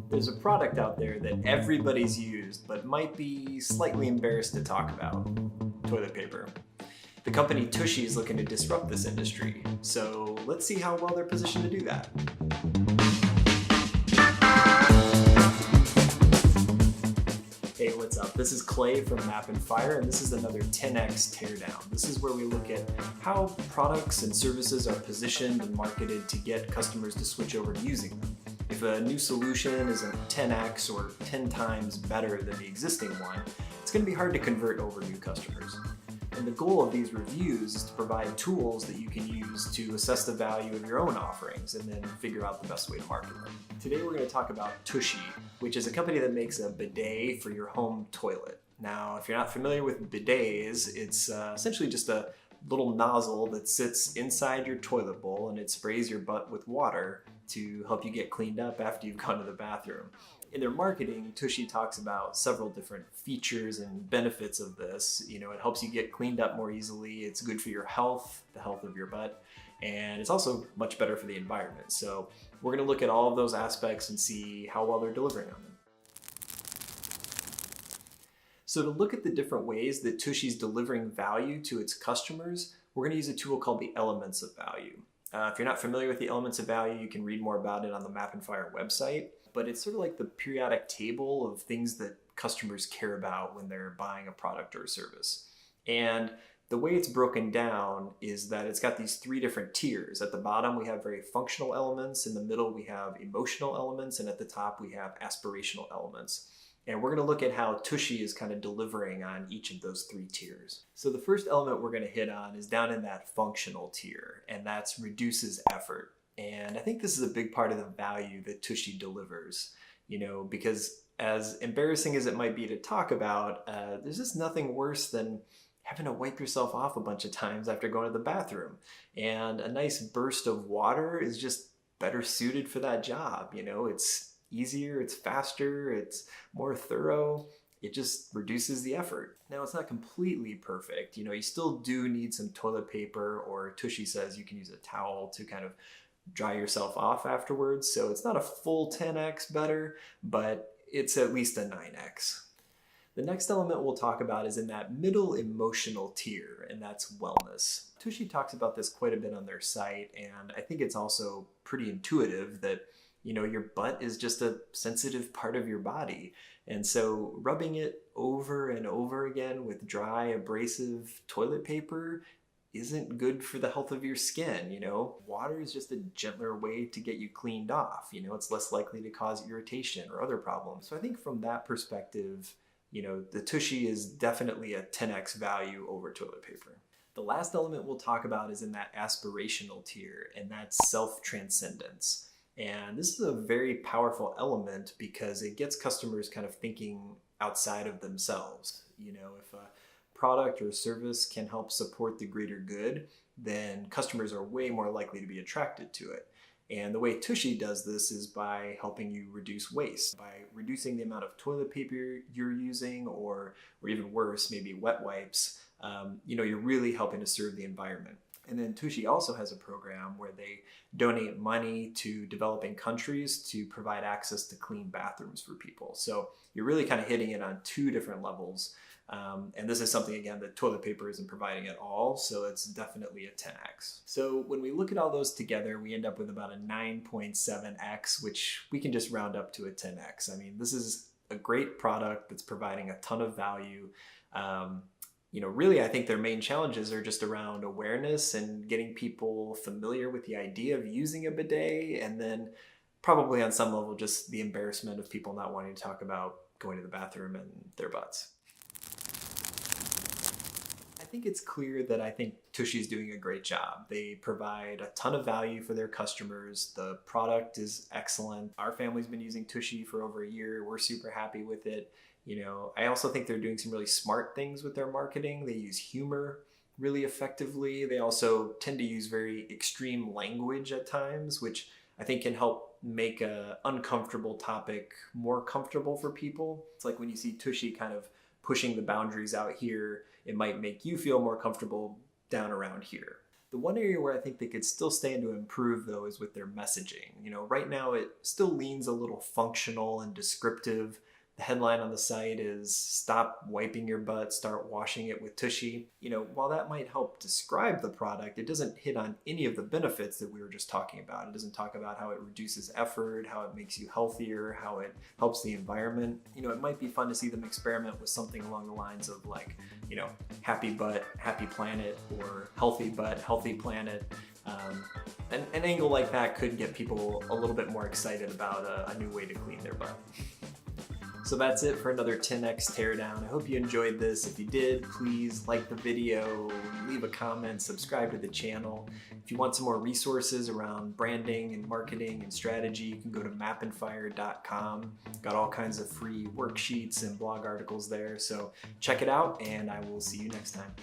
There's a product out there that everybody's used but might be slightly embarrassed to talk about: toilet paper. The company Tushy is looking to disrupt this industry, so let's see how well they're positioned to do that. Hey, what's up? This is Clay from Map and Fire, and this is another 10x Teardown. This is where we look at how products and services are positioned and marketed to get customers to switch over to using them. If a new solution isn't 10x or 10 times better than the existing one, it's going to be hard to convert over new customers. And the goal of these reviews is to provide tools that you can use to assess the value of your own offerings and then figure out the best way to market them. Today we're going to talk about Tushy, which is a company that makes a bidet for your home toilet. Now, if you're not familiar with bidets, it's essentially just a little nozzle that sits inside your toilet bowl and it sprays your butt with water to help you get cleaned up after you've gone to the bathroom. In their marketing, Tushy talks about several different features and benefits of this. You know, it helps you get cleaned up more easily, it's good for your health, the health of your butt, and it's also much better for the environment. So we're going to look at all of those aspects and see how well they're delivering on them. So to look at the different ways that Tushy's delivering value to its customers, we're going to use a tool called the Elements of Value. If you're not familiar with the Elements of Value, you can read more about it on the Map and Fire website. But it's sort of like the periodic table of things that customers care about when they're buying a product or a service. And the way it's broken down is that it's got these three different tiers. At the bottom, we have very functional elements. In the middle, we have emotional elements. And at the top, we have aspirational elements. And we're going to look at how Tushy is kind of delivering on each of those three tiers. So the first element we're going to hit on is down in that functional tier, and that's reduces effort. And I think this is a big part of the value that Tushy delivers, you know, because as embarrassing as it might be to talk about, there's just nothing worse than having to wipe yourself off a bunch of times after going to the bathroom. And a nice burst of water is just better suited for that job. You know, it's easier, it's faster, it's more thorough. It just reduces the effort. Now, it's not completely perfect. You know, you still do need some toilet paper, or Tushy says you can use a towel to kind of dry yourself off afterwards. So it's not a full 10x better, but it's at least a 9x. The next element we'll talk about is in that middle emotional tier, and that's wellness. Tushy talks about this quite a bit on their site, and I think it's also pretty intuitive that, you know, your butt is just a sensitive part of your body. And so rubbing it over and over again with dry, abrasive toilet paper isn't good for the health of your skin. You know, water is just a gentler way to get you cleaned off. You know, it's less likely to cause irritation or other problems. So I think from that perspective, you know, the Tushy is definitely a 10x value over toilet paper. The last element we'll talk about is in that aspirational tier, and that's self-transcendence. And this is a very powerful element because it gets customers kind of thinking outside of themselves. You know, if a product or service can help support the greater good, then customers are way more likely to be attracted to it. And the way Tushy does this is by helping you reduce waste, by reducing the amount of toilet paper you're using, or even worse, maybe wet wipes. You know, you're really helping to serve the environment. And then Tushy also has a program where they donate money to developing countries to provide access to clean bathrooms for people. So you're really kind of hitting it on two different levels. And this is something, again, that toilet paper isn't providing at all, so it's definitely a 10x. So when we look at all those together, we end up with about a 9.7x, which we can just round up to a 10x. I mean, this is a great product that's providing a ton of value. You know, really, I think their main challenges are just around awareness and getting people familiar with the idea of using a bidet, and then probably on some level, just the embarrassment of people not wanting to talk about going to the bathroom and their butts. I think it's clear that I think Tushy's doing a great job. They provide a ton of value for their customers. The product is excellent. Our family's been using Tushy for over a year. We're super happy with it. You know, I also think they're doing some really smart things with their marketing. They use humor really effectively. They also tend to use very extreme language at times, which I think can help make an uncomfortable topic more comfortable for people. It's like when you see Tushy kind of pushing the boundaries out here, it might make you feel more comfortable down around here. The The one area where I think they could still stand to improve though is with their messaging. Right now it still leans a little functional and descriptive. The headline on the site is "Stop wiping your butt, start washing it with Tushy." While that might help describe the product, it doesn't hit on any of the benefits that we were just talking about. It doesn't talk about how it reduces effort, how it makes you healthier, how it helps the environment. It might be fun to see them experiment with something along the lines of like, happy butt, happy planet, or healthy butt, healthy planet. An angle like that could get people a little bit more excited about a new way to clean their butt. So that's it for another 10x Teardown. I hope you enjoyed this. If you did, please like the video, leave a comment, subscribe to the channel. If you want some more resources around branding and marketing and strategy, you can go to mapandfire.com. Got all kinds of free worksheets and blog articles there. So check it out, and I will see you next time.